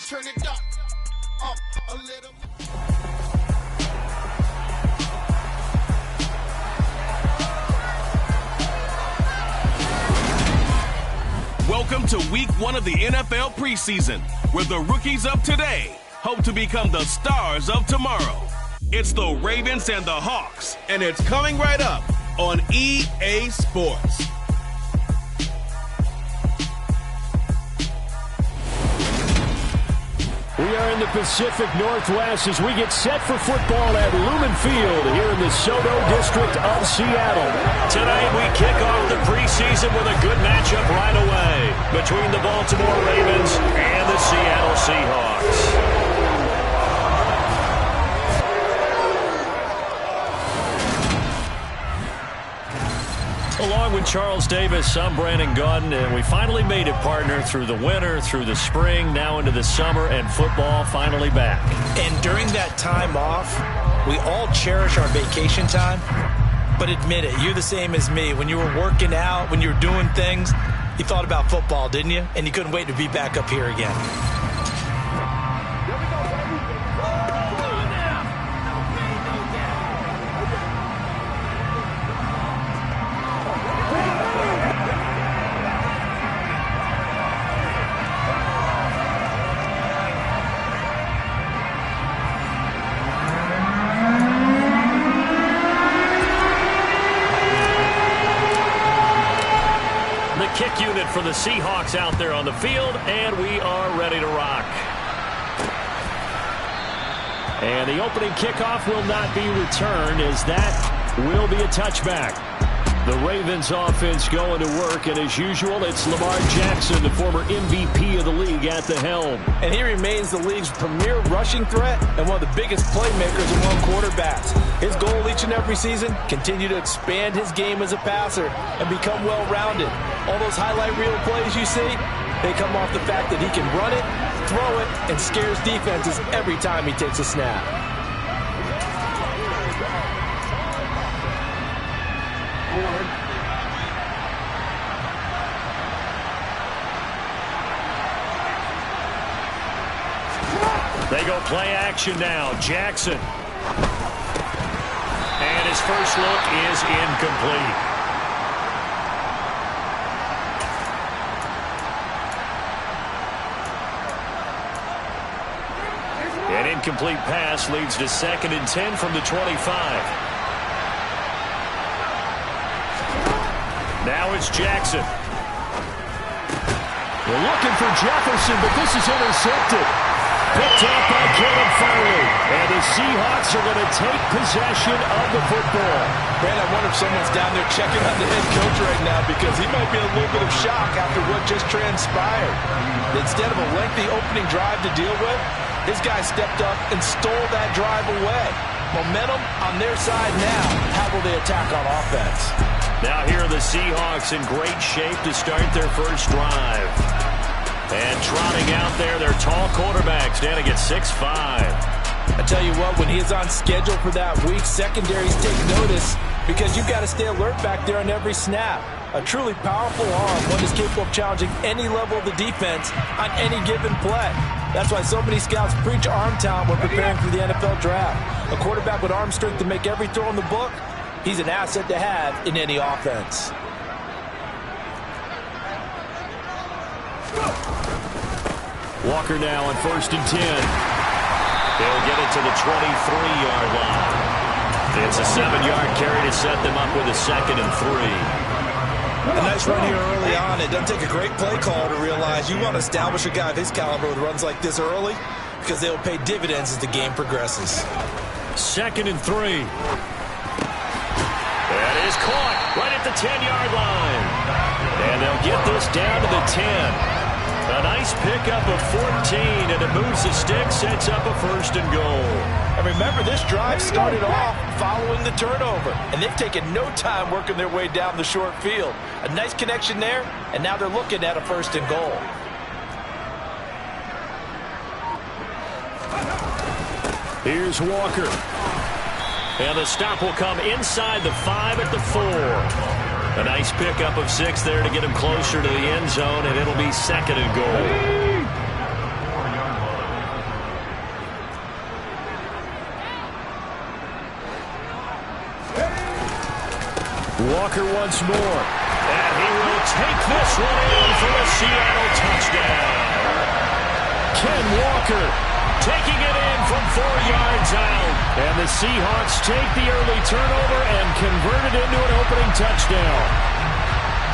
turn it up a little. Welcome to week 1 of the NFL preseason, where the rookies of today hope to become the stars of tomorrow. It's the Ravens and the Hawks, and it's coming right up on EA Sports. We are in the Pacific Northwest as we get set for football at Lumen Field here in the Soto District of Seattle. Tonight we kick off the preseason with a good matchup right away between the Baltimore Ravens and the Seattle Seahawks. Along with Charles Davis, I'm Brandon Gaudin, and we finally made it, partner, through the winter, through the spring, now into the summer, and football finally back. And during that time off, we all cherish our vacation time, but admit it, you're the same as me. When you were working out, when you were doing things, you thought about football, didn't you? And you couldn't wait to be back up here again. Kick unit for the Seahawks out there on the field, and we are ready to rock. And the opening kickoff will not be returned, as that will be a touchback. The Ravens offense going to work, and as usual, it's Lamar Jackson, the former MVP of the league, at the helm. And he remains the league's premier rushing threat and one of the biggest playmakers among quarterbacks. His goal each and every season, continue to expand his game as a passer and become well-rounded. All those highlight reel plays you see, they come off the fact that he can run it, throw it, and scares defenses every time he takes a snap. They go play action now. Jackson. And his first look is incomplete. An incomplete pass leads to 2nd and 10 from the 25. Now it's Jackson. They're looking for Jefferson, but this is intercepted. Picked up by Caleb Farley. And the Seahawks are going to take possession of the football. Brad, I wonder if someone's down there checking on the head coach right now, because he might be in a little bit of shock after what just transpired. Instead of a lengthy opening drive to deal with, his guy stepped up and stole that drive away. Momentum on their side now. How will they attack on offense? Now here are the Seahawks in great shape to start their first drive. And trotting out there, their tall quarterbacks standing at 6'5". I tell you what, when he is on schedule for that week, secondaries take notice, because you've got to stay alert back there on every snap. A truly powerful arm, one that's capable of challenging any level of the defense on any given play. That's why so many scouts preach arm talent when preparing for the NFL draft. A quarterback with arm strength to make every throw in the book, he's an asset to have in any offense. Walker now on 1st and 10. They'll get it to the 23-yard line. It's a 7-yard carry to set them up with a 2nd and 3. A nice run here early on. It doesn't take a great play call to realize you want to establish a guy of his caliber with runs like this early, because they will pay dividends as the game progresses. 2nd and 3. That is caught right at the 10-yard line. And they'll get this down to the 10. A nice pickup of 14, and it moves the stick, sets up a 1st and goal. And remember, this drive started off following the turnover, and they've taken no time working their way down the short field. A nice connection there, and now they're looking at a 1st and goal. Here's Walker. And the stop will come inside the 5 at the 4. A nice pickup of 6 there to get him closer to the end zone, and it'll be 2nd and goal. Walker once more. And he will take this one in for a Seattle touchdown. Ken Walker taking it in from 4 yards out. And the Seahawks take the early turnover and convert it into an opening touchdown.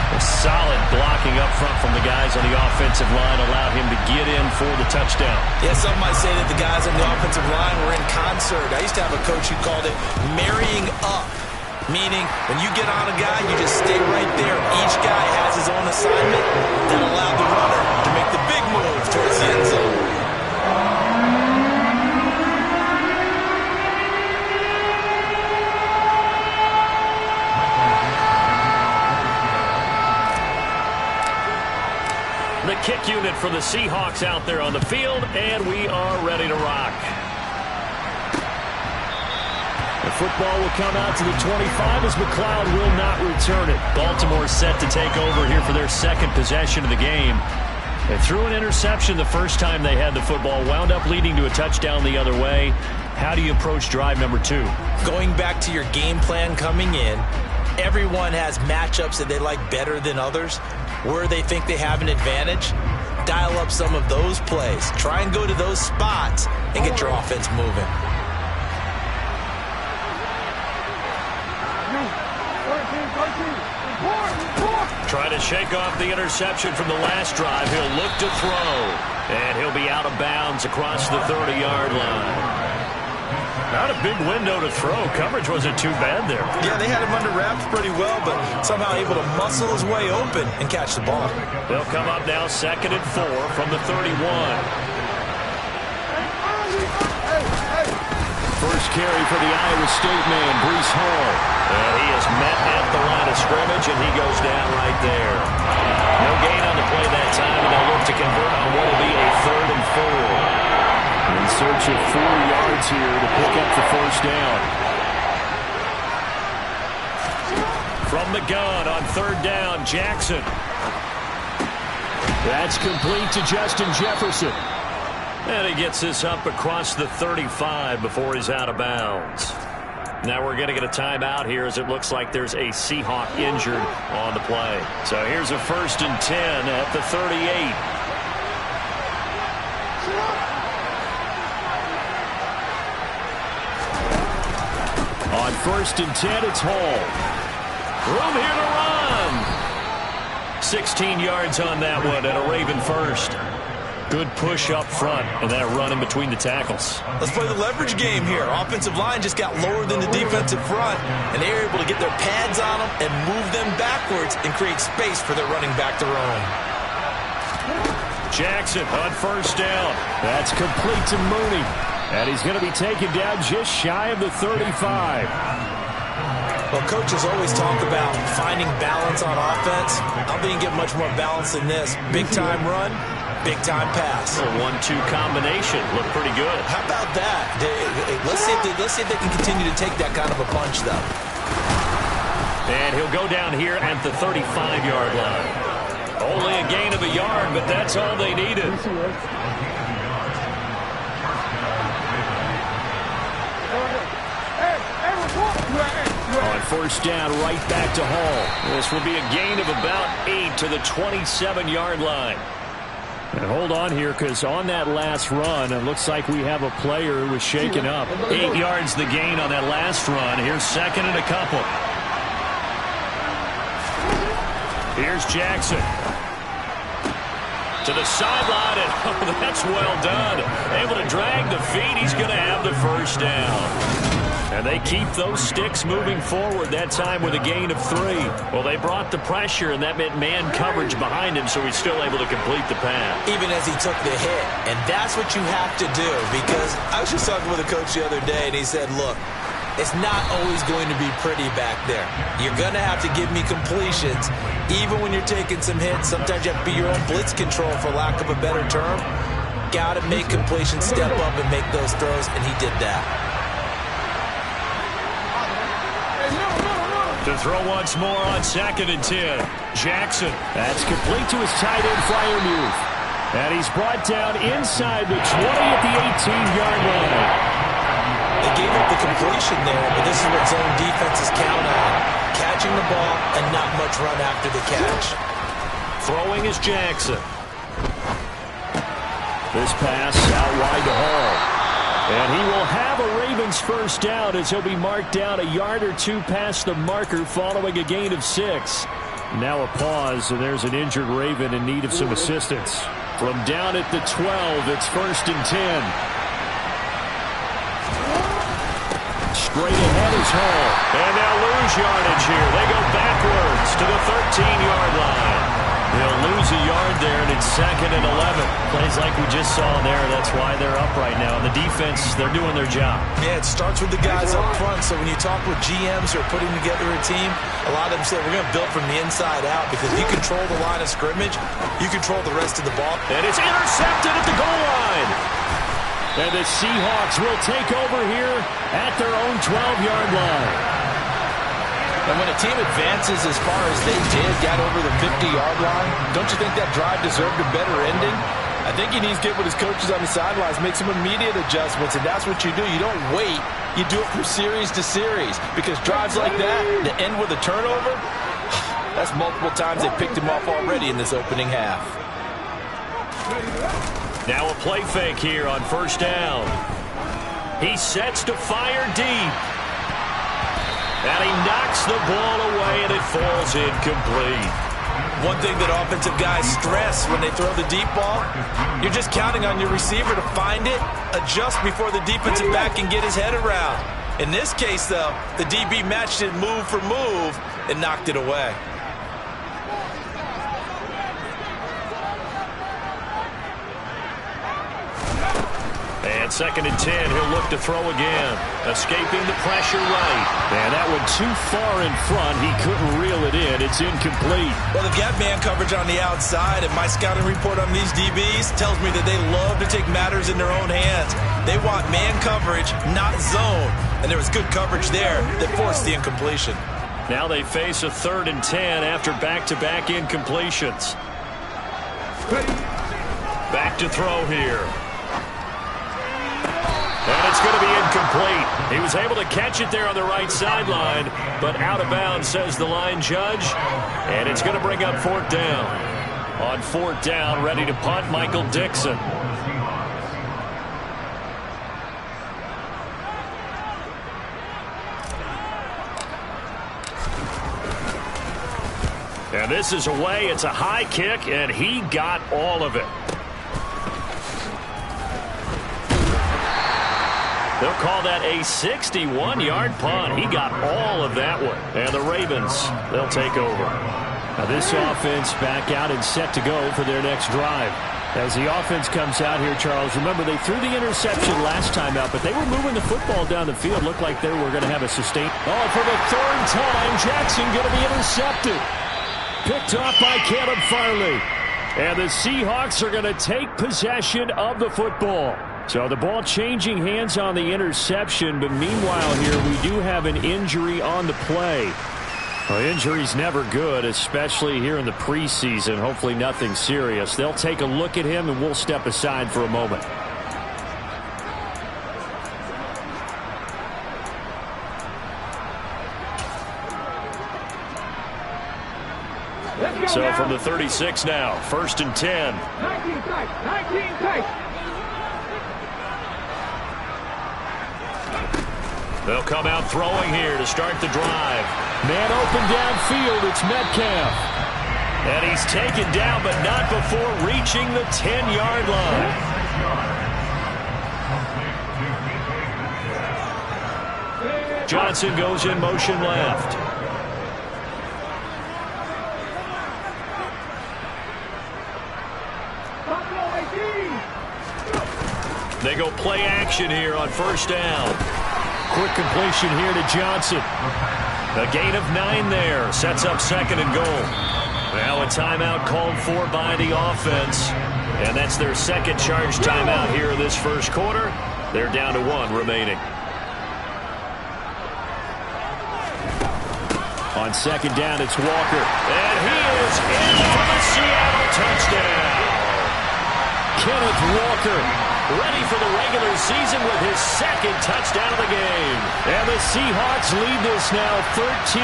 A solid blocking up front from the guys on the offensive line allowed him to get in for the touchdown. Yeah, some might say that the guys on the offensive line were in concert. I used to have a coach who called it marrying up, meaning when you get on a guy, you just stay right there. Each guy has his own assignment that allowed the runner to make the big move towards the end zone. The kick unit for the Seahawks out there on the field, and we are ready to rock. The football will come out to the 25 as McLeod will not return it. Baltimore set to take over here for their second possession of the game. They threw an interception the first time they had the football, wound up leading to a touchdown the other way. How do you approach drive number 2? Going back to your game plan coming in, everyone has matchups that they like better than others. Where they think they have an advantage, dial up some of those plays. Try and go to those spots and get your offense moving. Trying to shake off the interception from the last drive. He'll look to throw, and he'll be out of bounds across the 30-yard line. Not a big window to throw. Coverage wasn't too bad there. Yeah, they had him under wraps pretty well, but somehow able to muscle his way open and catch the ball. They'll come up now 2nd and 4 from the 31. First carry for the Iowa State man, Breece Hall. And he is met at the line of scrimmage, and he goes down right there. No gain on the play that time, and they'll look to convert on what will be a 3rd and 4. In search of 4 yards here to pick up the first down. From the gun on 3rd down, Jackson. That's complete to Justin Jefferson. And he gets this up across the 35 before he's out of bounds. Now we're going to get a timeout here as it looks like there's a Seahawk injured on the play. So here's a 1st and 10 at the 38. On 1st and 10, it's Hall. Room here to run. 16 yards on that one and a Raven first. Good push up front and that run in between the tackles. Let's play the leverage game here. Offensive line just got lower than the defensive front, and they were able to get their pads on them and move them backwards and create space for their running back to roam. Jackson on 1st down. That's complete to Mooney. And he's going to be taken down just shy of the 35. Well, coaches always talk about finding balance on offense. I don't think you get much more balance than this. Big-time run, big-time pass. A 1-2 combination. Looked pretty good. How about that? Let's see if they can continue to take that kind of a punch, though. And he'll go down here at the 35-yard line. Only a gain of a yard, but that's all they needed. On 1st down, right back to Hall. This will be a gain of about 8 to the 27-yard line. And hold on here, because on that last run, it looks like we have a player who was shaken up. 8 yards the gain on that last run. Here's 2nd and a couple. Here's Jackson. To the sideline, and oh, that's well done. Able to drag the feet. He's going to have the first down. And they keep those sticks moving forward, that time with a gain of 3. Well, they brought the pressure, and that meant man coverage behind him, so he's still able to complete the pass. Even as he took the hit. And that's what you have to do, because I was just talking with a coach the other day, and he said, look, it's not always going to be pretty back there. You're going to have to give me completions. Even when you're taking some hits, sometimes you have to be your own blitz control, for lack of a better term. Got to make completions, step up, and make those throws, and he did that. To throw once more on 2nd and 10. Jackson. That's complete to his tight end, Freiermuth. And he's brought down inside the 20 at the 18-yard line. They gave up the completion there, but this is what zone defenses count on. Catching the ball and not much run after the catch. Throwing is Jackson. This pass out wide to Hall. And he will have a Ravens first down as he'll be marked down a yard or two past the marker following a gain of 6. Now a pause, and there's an injured Raven in need of some assistance. From down at the 12, it's 1st and 10. Straight ahead is Hall. And they'll lose yardage here. They go backwards to the 13-yard line. They'll lose a yard there, and it's 2nd and 11. Plays like we just saw there. That's why they're up right now. And the defense, they're doing their job. Yeah, it starts with the guys up front. So when you talk with GMs who are putting together a team, a lot of them say we're going to build from the inside out because you control the line of scrimmage, you control the rest of the ball. And it's intercepted at the goal line. And the Seahawks will take over here at their own 12-yard line. And when a team advances as far as they did, got over the 50-yard line, don't you think that drive deserved a better ending? I think he needs to get with his coaches on the sidelines, make some immediate adjustments, and that's what you do. You don't wait. You do it from series to series because drives like that, to end with a turnover, that's multiple times they picked him off already in this opening half. Now a play fake here on 1st down. He sets to fire deep. And he knocks the ball away, and it falls incomplete. One thing that offensive guys stress when they throw the deep ball, you're just counting on your receiver to find it, adjust before the defensive back can get his head around. In this case, though, the DB matched it move for move and knocked it away. And 2nd and 10, he'll look to throw again. Escaping the pressure right. And that one too far in front. He couldn't reel it in. It's incomplete. Well, they've got man coverage on the outside, and my scouting report on these DBs tells me that they love to take matters in their own hands. They want man coverage, not zone. And there was good coverage there that forced the incompletion. Now they face a 3rd and 10 after back-to-back incompletions. Back to throw here. And it's going to be incomplete. He was able to catch it there on the right sideline, but out of bounds, says the line judge. And it's going to bring up 4th down. On 4th down, ready to punt, Michael Dixon. And this is away. It's a high kick, and he got all of it. They'll call that a 61-yard punt. He got all of that one. And the Ravens, they'll take over. Now this offense back out and set to go for their next drive. As the offense comes out here, Charles, remember they threw the interception last time out, but they were moving the football down the field. Looked like they were going to have a sustained. Oh, for the 3rd time, Jackson going to be intercepted. Picked off by Caleb Farley. And the Seahawks are going to take possession of the football. So the ball changing hands on the interception, but meanwhile here we do have an injury on the play. Well, injury's never good, especially here in the preseason. Hopefully nothing serious. They'll take a look at him, and we'll step aside for a moment. So from the 36 now, 1st and 10. 19 tight. They'll come out throwing here to start the drive. Man open downfield, it's Metcalf. And he's taken down, but not before reaching the 10-yard line. Johnson goes in motion left. They go play action here on 1st down. Quick completion here to Johnson. A gain of 9 there. Sets up 2nd and goal. Now a timeout called for by the offense. And that's their 2nd charge timeout here in this 1st quarter. They're down to 1 remaining. On 2nd down, it's Walker. And he is in for the Seattle touchdown. Kenneth Walker ready for the regular season with his second touchdown of the game. And the Seahawks lead this now 13-0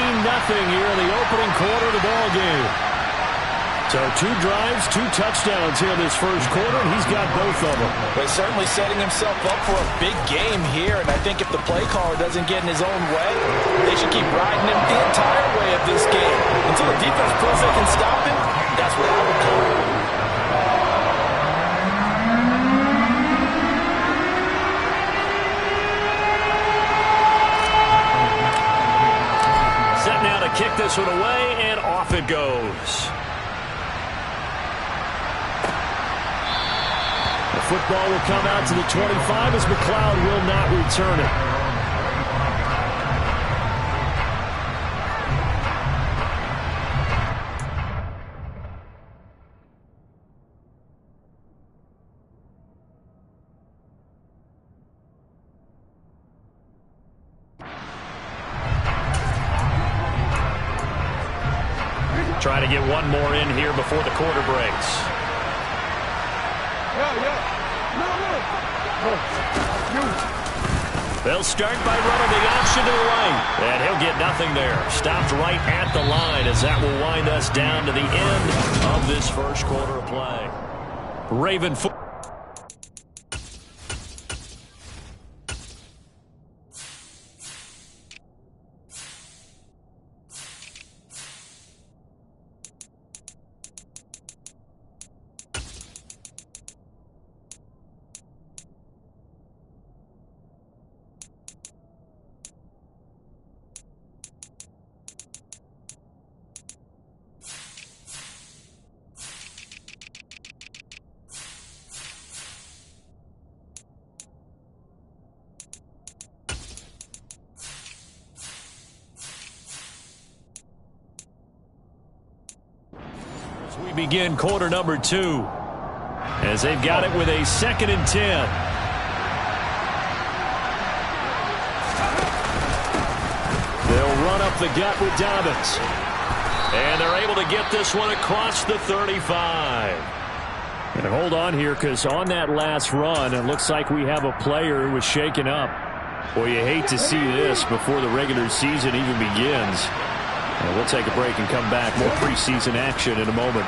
here in the opening quarter of the ball game. So 2 drives, 2 touchdowns here in this first quarter, and he's got both of them. But certainly setting himself up for a big game here, and I think if the play caller doesn't get in his own way, they should keep riding him the entire way of this game. Until the defense proves they can stop him, that's what I would call it. Set now to kick this one away, and off it goes. The football will come out to the 25 as McLeod will not return it. Try to get one more in here before the quarter breaks. They'll start by running the option to the right. And he'll get nothing there. Stopped right at the line as that will wind us down to the end of this first quarter of play. Raven football. We begin quarter number 2 as they've got it with a 2nd and 10. They'll run up the gut with Dobbins. And they're able to get this one across the 35. And hold on here, because on that last run, it looks like we have a player who was shaken up. Boy, you hate to see this before the regular season even begins. And we'll take a break and come back. More preseason action in a moment.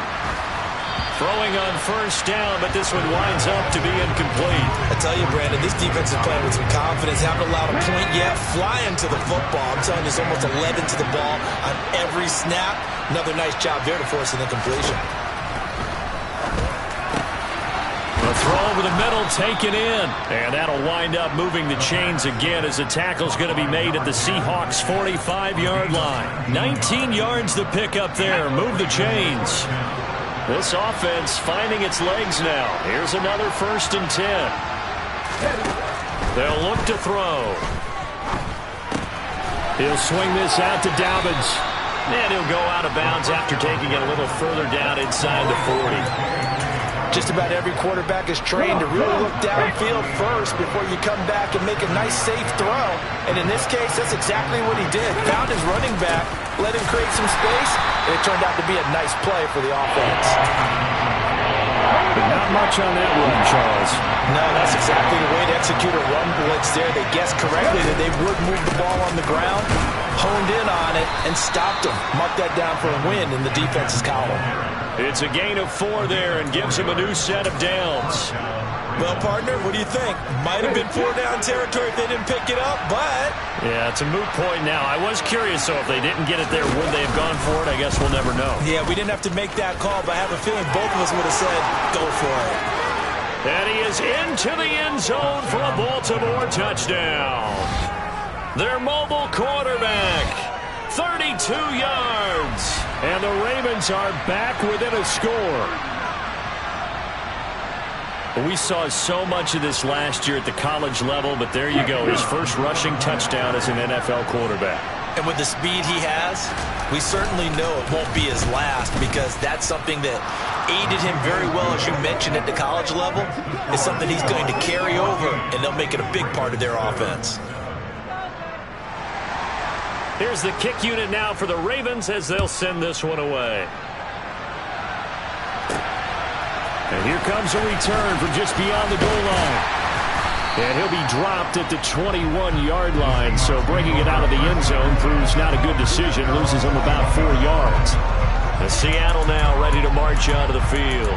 Throwing on first down, but this one winds up to be incomplete. I tell you, Brandon, this defense is playing with some confidence. Haven't allowed a point yet. Flying to the football. I'm telling you, it's almost 11 to the ball on every snap. Another nice job there to force an incompletion. The throw over the middle taken in. And that'll wind up moving the chains again as the tackle's going to be made at the Seahawks' 45-yard line. 19 yards to pick up there. Move the chains. This offense finding its legs now. Here's another 1st and 10. They'll look to throw. He'll swing this out to Dobbins. And he'll go out of bounds after taking it a little further down inside the 40. Just about every quarterback is trained to really look downfield first before you come back and make a nice, safe throw. And in this case, that's exactly what he did. Found his running back, let him create some space, and it turned out to be a nice play for the offense. But not much on that run, Charles. No, that's exactly the way to execute a run blitz there. They guessed correctly that they would move the ball on the ground, honed in on it, and stopped him. Mark that down for a win in the defense's column. It's a gain of 4 there and gives him a new set of downs. Well, partner, what do you think? Might have been 4-down territory if they didn't pick it up, but... Yeah, it's a moot point now. I was curious, so if they didn't get it there, would they have gone for it? I guess we'll never know. Yeah, we didn't have to make that call, but I have a feeling both of us would have said, go for it. And he is into the end zone for a Baltimore touchdown. Their mobile quarterback, 32 yards. And the Ravens are back within a score. We saw so much of this last year at the college level, but there you go. His first rushing touchdown as an NFL quarterback. And with the speed he has, we certainly know it won't be his last, because that's something that aided him very well, as you mentioned, at the college level. It's something he's going to carry over, and they'll make it a big part of their offense. Here's the kick unit now for the Ravens as they'll send this one away. And here comes a return from just beyond the goal line. And he'll be dropped at the 21-yard line. So bringing it out of the end zone proves not a good decision. Loses him about 4 yards. And Seattle now ready to march onto the field.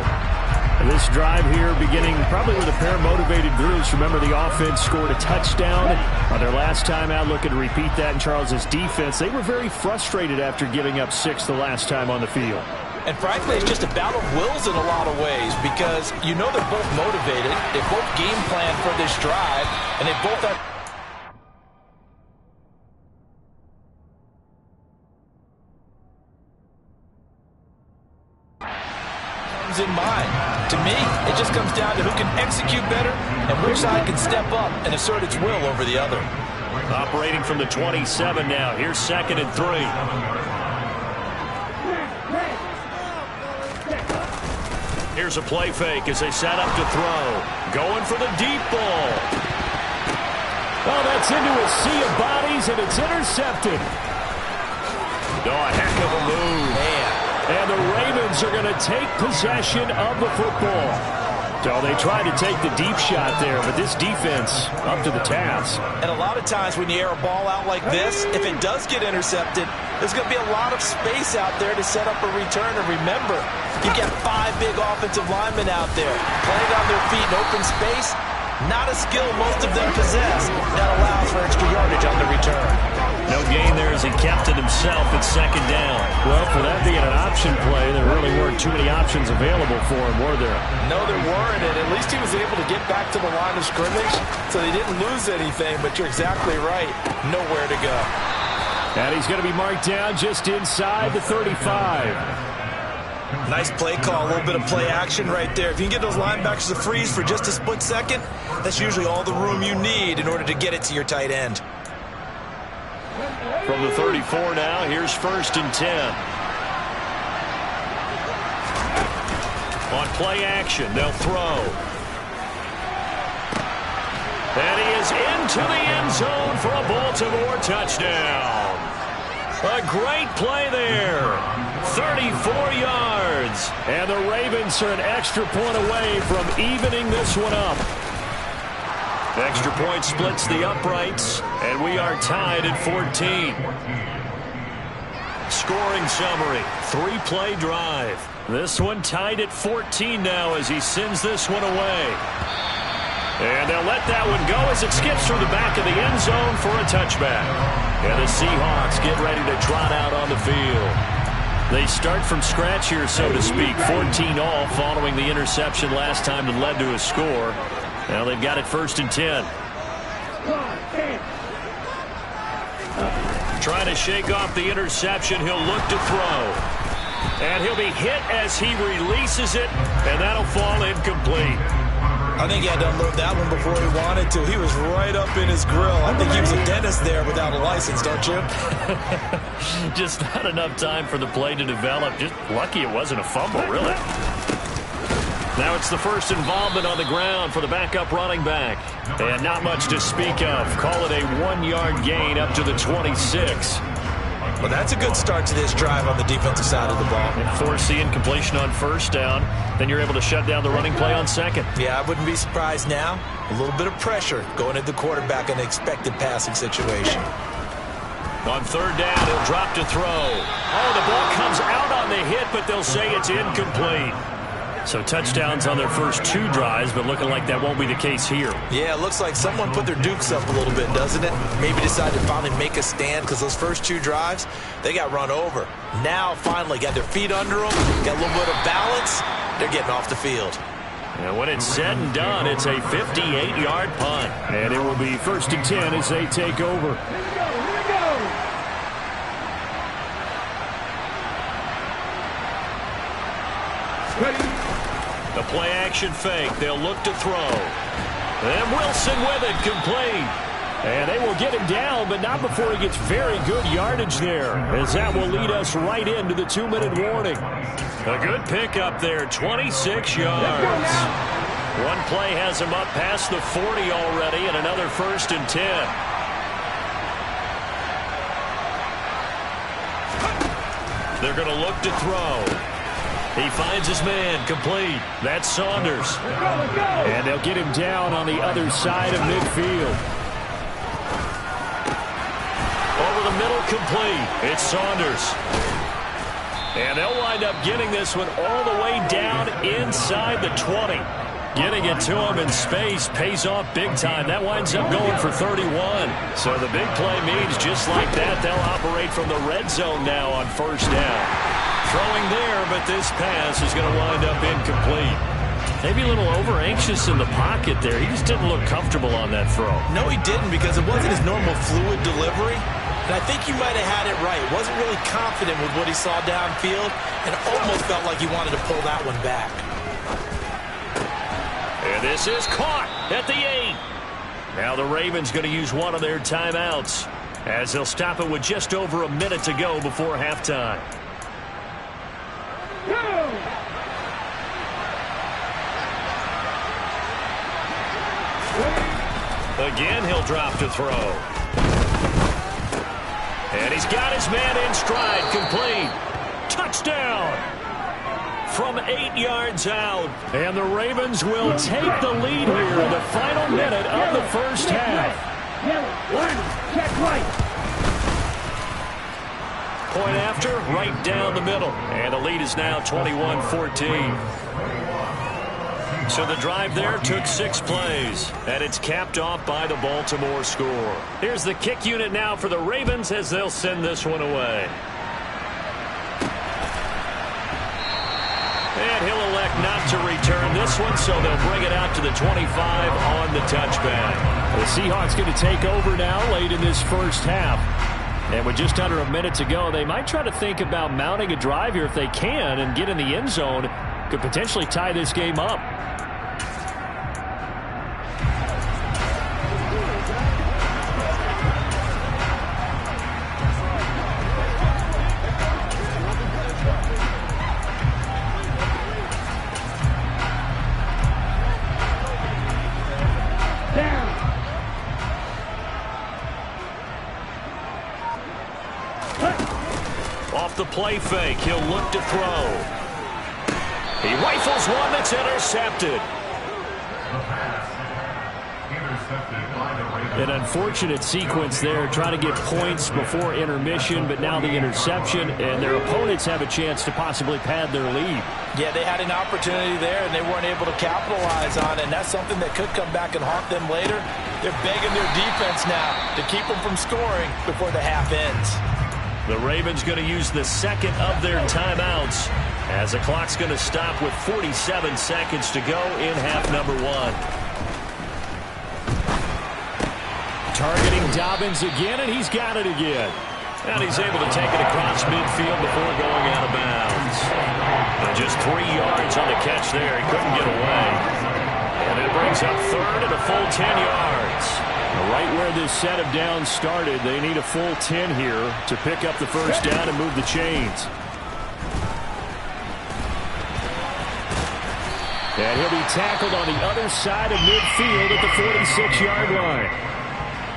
This drive here beginning probably with a pair of motivated groups. Remember, the offense scored a touchdown on their last time out. Looking to repeat that in Charles' defense. They were very frustrated after giving up 6 the last time on the field. And frankly, it's just a battle of wills in a lot of ways because you know they're both motivated. They both game plan for this drive, and they both have in mind. To me, it just comes down to who can execute better and which side can step up and assert its will over the other. Operating from the 27 now. Here's 2nd and 3. Here's a play fake as they set up to throw. Going for the deep ball. Oh, that's into a sea of bodies, and it's intercepted. Oh, a heck of a move. Man. And the Ravens are going to take possession of the football. So they tried to take the deep shot there, but this defense up to the task. And a lot of times when you air a ball out like this, if it does get intercepted, there's going to be a lot of space out there to set up a return. And remember, you've got 5 big offensive linemen out there playing on their feet in open space. Not a skill most of them possess that allows for extra yardage on the return. No gain there as he kept it himself at 2nd down. Well, for that being an option play, there really weren't too many options available for him, were there? No, there weren't, and at least he was able to get back to the line of scrimmage, so they didn't lose anything, but you're exactly right. Nowhere to go. And he's going to be marked down just inside the 35. Nice play call, a little bit of play action right there. If you can get those linebackers to freeze for just a split second, that's usually all the room you need in order to get it to your tight end. From the 34 now, here's 1st and 10. On play action, they'll throw. And he is into the end zone for a Baltimore touchdown. A great play there. 34 yards. And the Ravens are an extra point away from evening this one up. Extra point splits the uprights, and we are tied at 14. Scoring summary, 3-play drive. This one tied at 14 now as he sends this one away. And they'll let that one go as it skips through the back of the end zone for a touchback. And the Seahawks get ready to trot out on the field. They start from scratch here, so to speak. 14 all following the interception last time that led to a score. Now they've got it 1st and 10. Trying to shake off the interception. He'll look to throw. And he'll be hit as he releases it, and that'll fall incomplete. I think he had to unload that one before he wanted to. He was right up in his grill. I think he was a dentist there without a license, don't you? Just not enough time for the play to develop. Just lucky it wasn't a fumble, really. Now it's the first involvement on the ground for the backup running back. And not much to speak of. Call it a 1-yard gain up to the 26. Well, that's a good start to this drive on the defensive side of the ball. And force the incompletion on 1st down. Then you're able to shut down the running play on 2nd. Yeah, I wouldn't be surprised now. A little bit of pressure going at the quarterback in an expected passing situation. On 3rd down, he'll drop to throw. Oh, the ball comes out on the hit, but they'll say it's incomplete. So touchdowns on their first 2 drives, but looking like that won't be the case here. Yeah, it looks like someone put their dukes up a little bit, doesn't it? Maybe decided to finally make a stand because those first 2 drives, they got run over. Now, finally, got their feet under them, got a little bit of balance. They're getting off the field. And when it's said and done, it's a 58-yard punt. And it will be 1st and 10 as they take over. The play-action fake. They'll look to throw. And Wilson with it, complete. And they will get him down, but not before he gets very good yardage there, as that will lead us right into the 2-minute warning. A good pickup there, 26 yards. One play has him up past the 40 already, and another 1st and 10. They're going to look to throw. He finds his man, complete. That's Saunders. And they'll get him down on the other side of midfield. Over the middle, complete. It's Saunders. And they'll wind up getting this one all the way down inside the 20. Getting it to him in space pays off big time. That winds up going for 31. So the big play means just like that, they'll operate from the red zone now on first down. Throwing there, but this pass is going to wind up incomplete. Maybe a little over-anxious in the pocket there. He just didn't look comfortable on that throw. No, he didn't, because it wasn't his normal fluid delivery. And I think you might have had it right. Wasn't really confident with what he saw downfield and almost felt like he wanted to pull that one back. And this is caught at the 8. Now the Ravens going to use one of their timeouts as they'll stop it with just over a minute to go before halftime. Again, he'll drop to throw. And he's got his man in stride, complete. Touchdown from 8 yards out. And the Ravens will take the lead here in the final minute of the first half. Check right. Point after, right down the middle. And the lead is now 21-14. So the drive there took 6 plays, and it's capped off by the Baltimore score. Here's the kick unit now for the Ravens as they'll send this one away. And he'll elect not to return this one, so they'll bring it out to the 25 on the touchback. The Seahawks going to take over now late in this first half. And with just under a minute to go, they might try to think about mounting a drive here if they can and get in the end zone. Could potentially tie this game up. Off the play fake, he'll look to throw. He rifles one that's intercepted. An unfortunate sequence there, trying to get points before intermission, but now the interception, and their opponents have a chance to possibly pad their lead. Yeah, they had an opportunity there, and they weren't able to capitalize on it, and that's something that could come back and haunt them later. They're begging their defense now to keep them from scoring before the half ends. The Ravens going to use the second of their timeouts as the clock's going to stop with 47 seconds to go in half number 1. Targeting Dobbins again, and he's got it again. And he's able to take it across midfield before going out of bounds. And just 3 yards on the catch there. He couldn't get away. And that brings up third and a full 10 yards. Right where this set of downs started, they need a full 10 here to pick up the first down and move the chains. And he'll be tackled on the other side of midfield at the 46-yard line.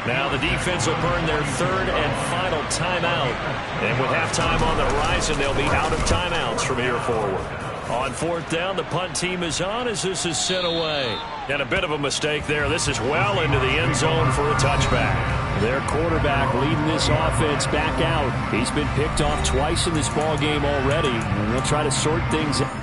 Now the defense will burn their third and final timeout. And with halftime on the horizon, they'll be out of timeouts from here forward. On fourth down, the punt team is on as this is sent away. And a bit of a mistake there. This is well into the end zone for a touchback. Their quarterback leading this offense back out. He's been picked off twice in this ball game already. And they'll try to sort things out.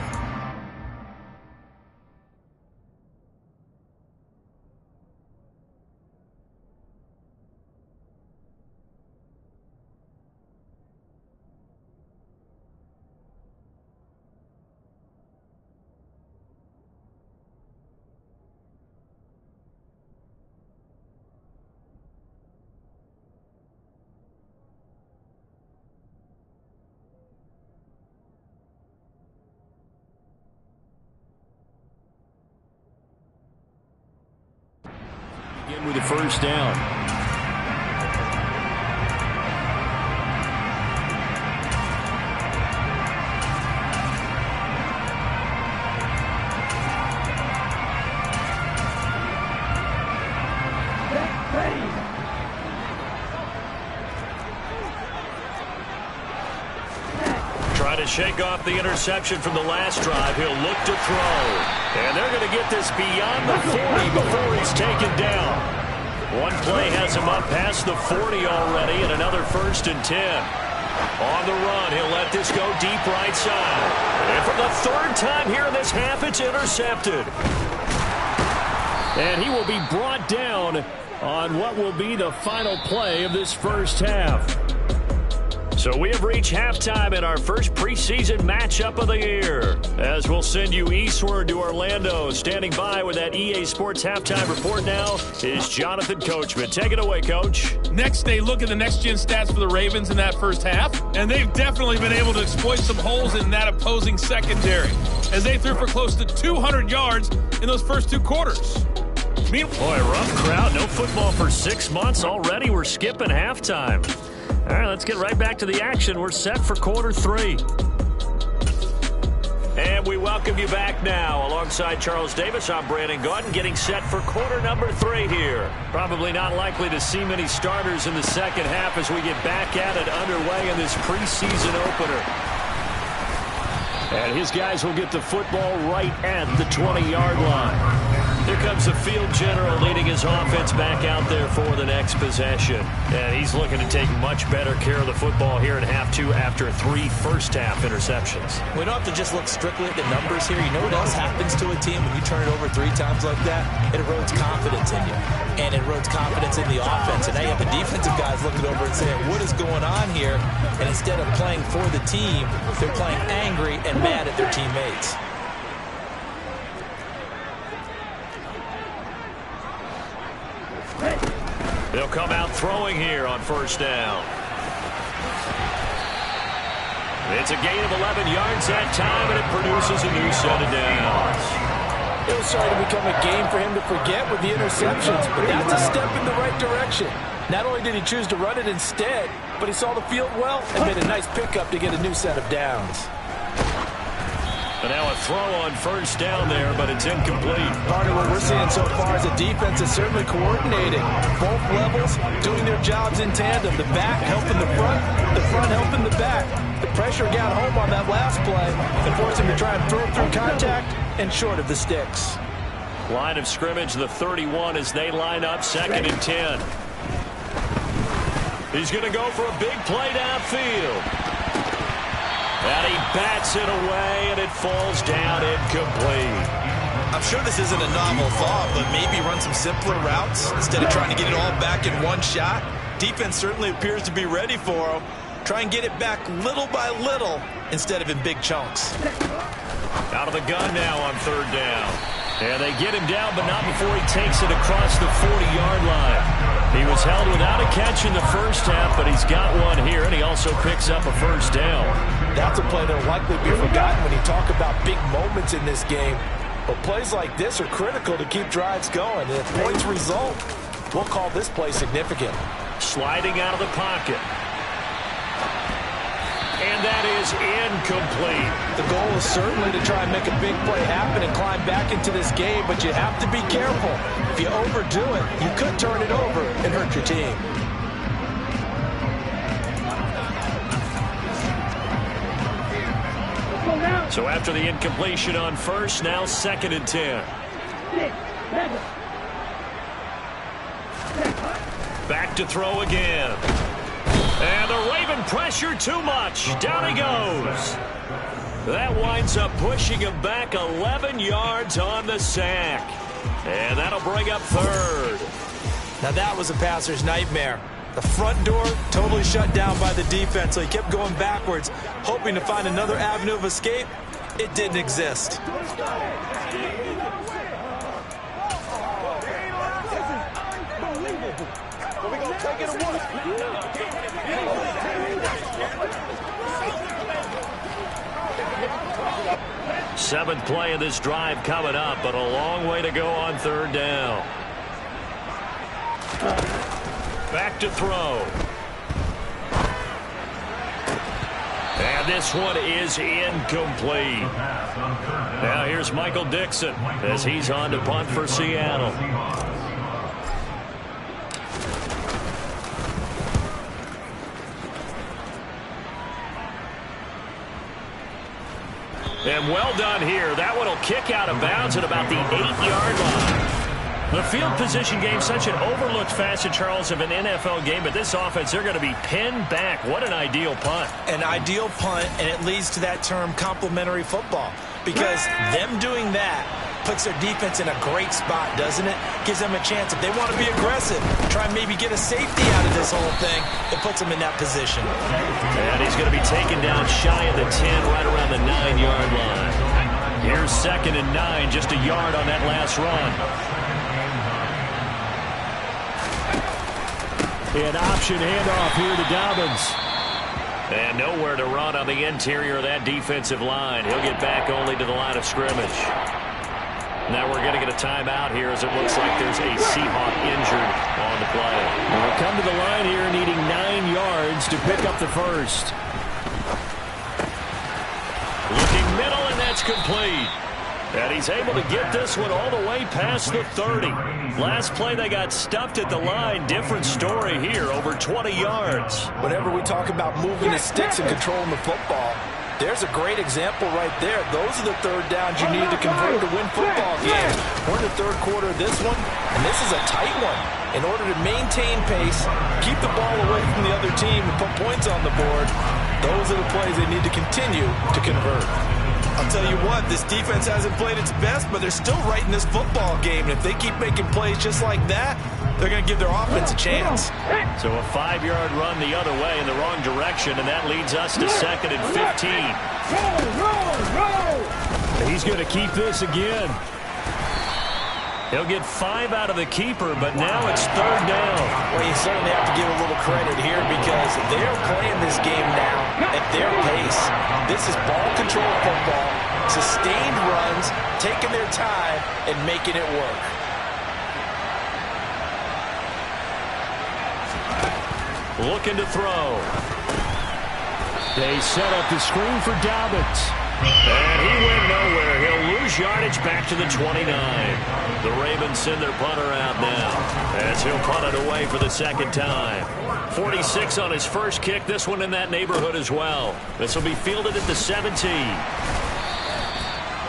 With the first down. to shake off the interception from the last drive, he'll look to throw. And they're going to get this beyond the 40 before he's taken down. One play has him up past the 40 already, and another 1st and 10. On the run, he'll let this go deep right side. And for the 3rd time here in this half, it's intercepted. And he will be brought down on what will be the final play of this first half. So we have reached halftime in our first preseason matchup of the year. As we'll send you eastward to Orlando. Standing by with that EA Sports halftime report now is Jonathan Coachman. Take it away, Coach. Next, they look at the next-gen stats for the Ravens in that first half, and they've definitely been able to exploit some holes in that opposing secondary, as they threw for close to 200 yards in those first 2 quarters. Boy, rough crowd. No football for 6 months. Already we're skipping halftime. All right, let's get right back to the action. We're set for quarter 3. And we welcome you back now. Alongside Charles Davis, I'm Brandon Gaudin, getting set for quarter number 3 here. Probably not likely to see many starters in the second half as we get back at it underway in this preseason opener. And his guys will get the football right at the 20-yard line. Here comes the field general leading his offense back out there for the next possession. And he's looking to take much better care of the football here in half 2 after 3 first-half interceptions. We don't have to just look strictly at the numbers here. You know what else happens to a team when you turn it over 3 times like that? It erodes confidence in you. And it erodes confidence in the offense. And now you have the defensive guys looking over and saying, what is going on here? And instead of playing for the team, they're playing angry and mad at their teammates. They'll come out throwing here on first down. It's a gain of 11 yards that time, and it produces a new set of downs. It was starting to become a game for him to forget with the interceptions, but that's a step in the right direction. Not only did he choose to run it instead, but he saw the field well and made a nice pickup to get a new set of downs. And now a throw on first down there, but it's incomplete. Partner, what we're seeing so far is the defense is certainly coordinating. Both levels doing their jobs in tandem. The back helping the front helping the back. The pressure got home on that last play and forced him to try and throw through contact and short of the sticks. Line of scrimmage, the 31 as they line up, 2nd and 10. He's going to go for a big play downfield. And he bats it away, and it falls down incomplete. I'm sure this isn't a novel thought, but maybe run some simpler routes instead of trying to get it all back in one shot. Defense certainly appears to be ready for him. Try and get it back little by little instead of in big chunks. Out of the gun now on 3rd down. And they get him down, but not before he takes it across the 40-yard line. He was held without a catch in the first half, but he's got one here, and he also picks up a first down. That's a play that will likely be forgotten when you talk about big moments in this game. But plays like this are critical to keep drives going. And if points result, we'll call this play significant. Sliding out of the pocket. And that is incomplete. The goal is certainly to try and make a big play happen and climb back into this game, but you have to be careful. If you overdo it, you could turn it over and hurt your team. So after the incompletion on first, now 2nd and 10. Back to throw again. And the Raven pressure too much. Down he goes. That winds up pushing him back 11 yards on the sack. And that'll bring up 3rd. Now that was a passer's nightmare. The front door totally shut down by the defense, so he kept going backwards, hoping to find another avenue of escape. It didn't exist. Seventh play of this drive coming up, but a long way to go on 3rd down. Back to throw. And this one is incomplete. Now here's Michael Dixon as he's on to punt for Seattle. And well done here. That one will kick out of bounds at about the 8-yard line. The field position game, such an overlooked facet, Charles, of an NFL game, but this offense, they're going to be pinned back. What an ideal punt. An ideal punt, and it leads to that term complementary football, because them doing that puts their defense in a great spot, doesn't it? Gives them a chance. If they want to be aggressive, try and maybe get a safety out of this whole thing, it puts them in that position. And he's going to be taken down shy of the 10, right around the 9-yard line. Here's 2nd and 9, just a yard on that last run. An option handoff here to Dobbins. And nowhere to run on the interior of that defensive line. He'll get back only to the line of scrimmage. Now we're going to get a timeout here as it looks like there's a Seahawk injured on the play. We'll come to the line here needing 9 yards to pick up the first. Looking middle, and that's complete. And he's able to get this one all the way past the 30. Last play, they got stuffed at the line. Different story here, over 20 yards. Whenever we talk about moving the sticks and controlling the football, there's a great example right there. Those are the third downs you need to convert to win football games. We're in the third quarter of this one, and this is a tight one. In order to maintain pace, keep the ball away from the other team, and put points on the board, those are the plays they need to continue to convert. I'll tell you what, this defense hasn't played its best, but they're still right in this football game. And if they keep making plays just like that, they're going to give their offense a chance. So a 5-yard run the other way in the wrong direction, and that leads us to 2nd and 15. He's going to keep this again. He'll get 5 out of the keeper, but now it's 3rd down. Well, you certainly have to give a little credit here because they're playing this game now at their pace. This is ball control football, sustained runs, taking their time and making it work. Looking to throw. They set up the screen for Dobbins. And he went nowhere. He'll lose yardage back to the 29. The Ravens send their punter out now as he'll punt it away for the 2nd time. 46 on his first kick. This one in that neighborhood as well. This will be fielded at the 17.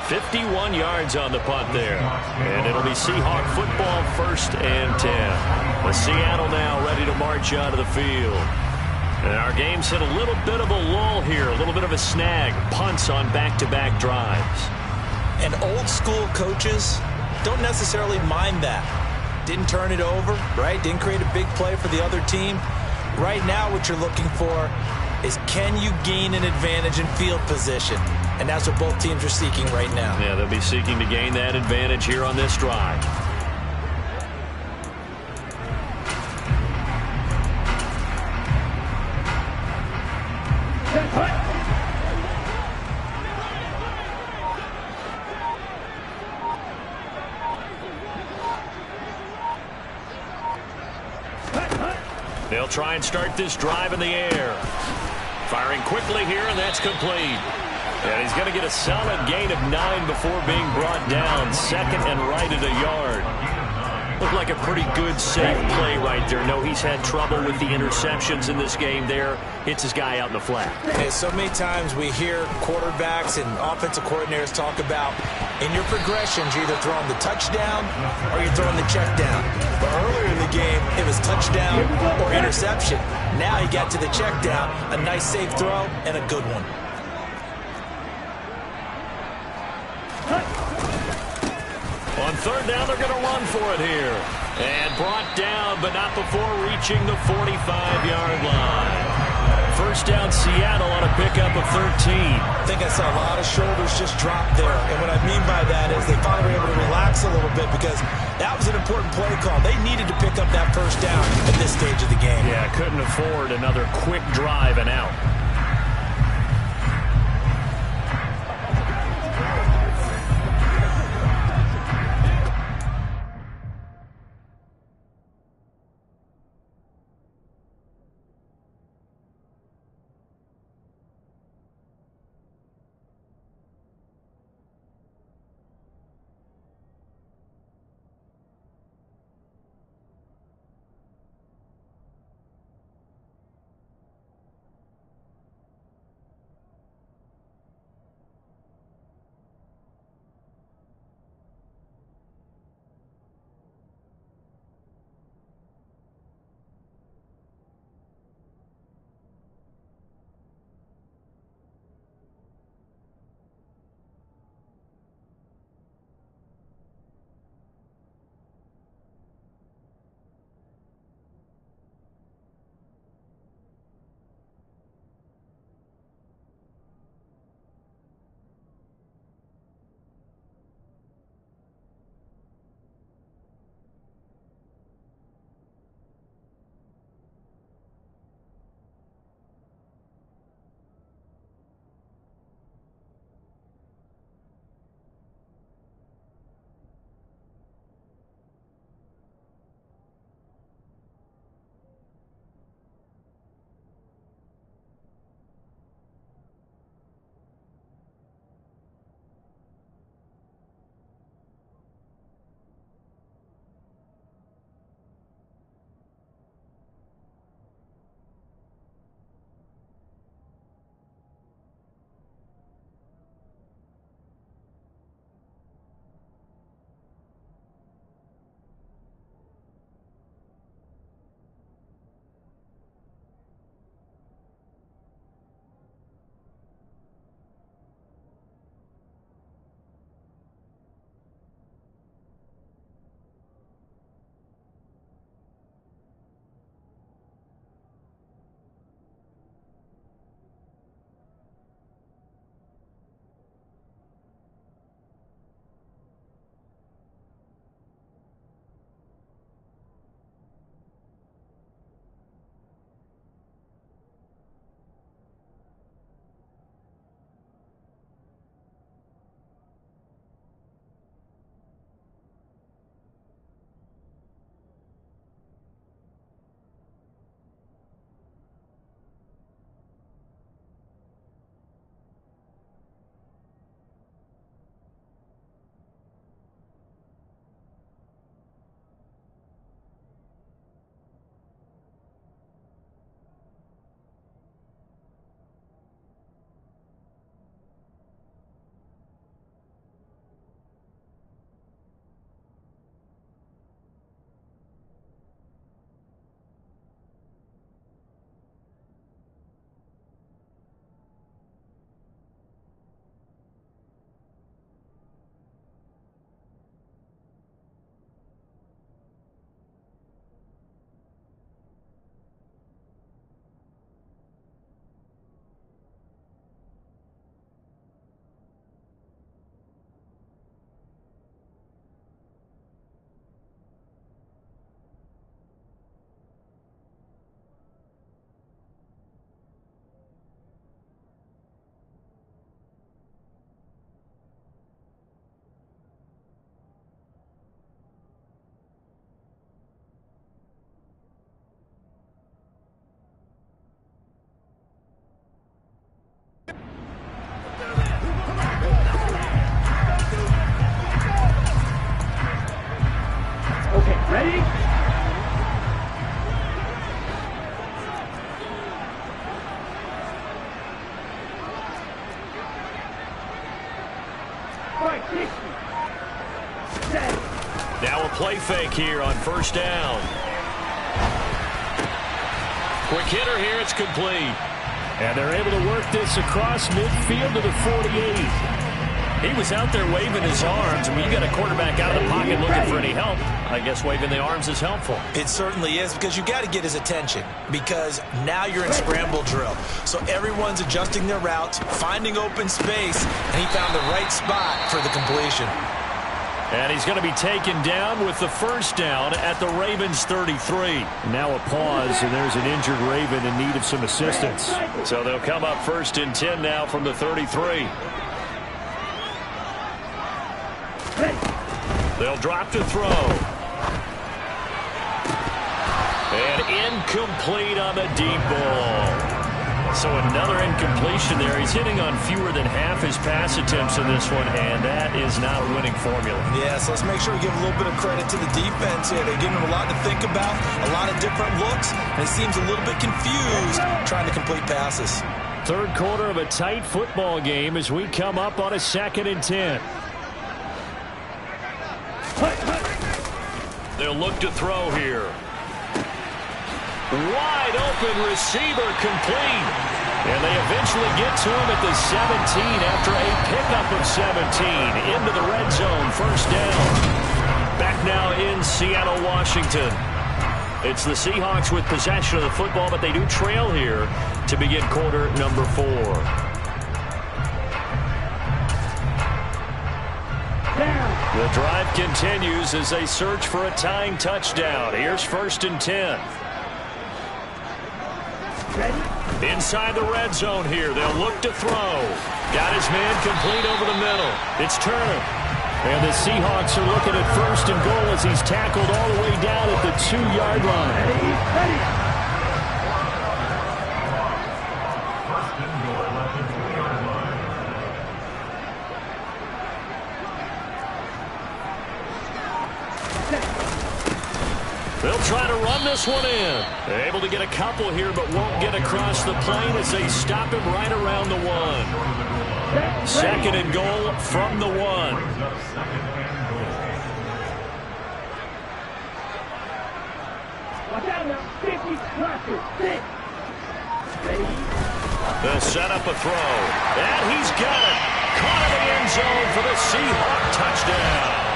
51 yards on the punt there. And it'll be Seahawk football, 1st and 10. With Seattle now ready to march out of the field. And our game's hit a little bit of a lull here, a little bit of a snag. Punts on back-to-back drives. And old-school coaches don't necessarily mind that. Didn't turn it over, right? Didn't create a big play for the other team. Right now what you're looking for is, can you gain an advantage in field position? And that's what both teams are seeking right now. Yeah, they'll be seeking to gain that advantage here on this drive. They'll try and start this drive in the air. Firing quickly here, and that's complete. And he's going to get a solid gain of 9 before being brought down. 2nd and right at a yard. Looked like a pretty good, safe play right there. No, he's had trouble with the interceptions in this game there. Hits his guy out in the flat. Hey, so many times we hear quarterbacks and offensive coordinators talk about, in your progressions, you're either throwing the touchdown or you're throwing the check down. But earlier in the game, it was touchdown or interception. Now he got to the check down, a nice safe throw, and a good one. On 3rd down, they're going to run for it here. And brought down, but not before reaching the 45-yard line. 1st down, Seattle on a pickup of 13. I think I saw a lot of shoulders just drop there. And what I mean by that is they finally were able to relax a little bit because that was an important play call. They needed to pick up that 1st down at this stage of the game. Yeah, couldn't afford another quick drive and out. play fake here on first down. Quick hitter here. It's complete. And they're able to work this across midfield to the 48. He was out there waving his arms. I mean, you got a quarterback out of the pocket looking for any help. I guess waving the arms is helpful. It certainly is, because you got to get his attention, because now you're in scramble drill. So everyone's adjusting their routes, finding open space, and he found the right spot for the completion. And he's going to be taken down with the first down at the Ravens 33. Now a pause, and there's an injured Raven in need of some assistance. So they'll come up 1st and 10 now from the 33. They'll drop to throw. And incomplete on the deep ball. So another incompletion there. He's hitting on fewer than half his pass attempts in this one, and that is not a winning formula. Yeah, so let's make sure we give a little bit of credit to the defense here. They're giving him a lot to think about, a lot of different looks, and he seems a little bit confused trying to complete passes. Third quarter of a tight football game as we come up on a 2nd and 10. They'll look to throw here. Wide open receiver, complete. And they eventually get to him at the 17 after a pickup of 17 into the red zone. First down. Back now in Seattle, Washington. It's the Seahawks with possession of the football, but they do trail here to begin quarter number 4. The drive continues as they search for a tying touchdown. Here's 1st and 10. Inside the red zone here. They'll look to throw. Got his man complete over the middle. It's Turner. And the Seahawks are looking at 1st and goal as he's tackled all the way down at the 2-yard line. They'll try to run this one in. They're able to get a couple here, but won't get across the plane as they stop him right around the 1. 2nd and goal from the 1. They'll set up a throw. And he's got it. Caught in the end zone for the Seahawk touchdown.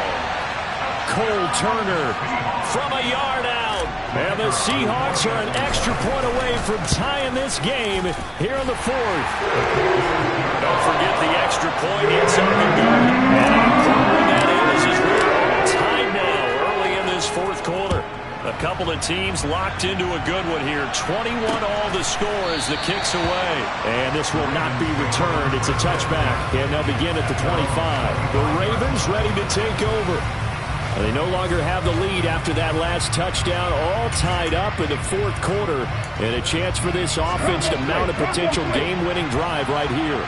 Cole Turner from a yard out. And the Seahawks are an extra point away from tying this game here in the 4th. Don't forget the extra point inside the goal. And throwing that in as we're tied now early in this 4th quarter. A couple of teams locked into a good one here. 21 all to score as the kick's away. And this will not be returned. It's a touchback. And they'll begin at the 25. The Ravens ready to take over. They no longer have the lead after that last touchdown, all tied up in the 4th quarter, and a chance for this offense to mount a potential game-winning drive right here.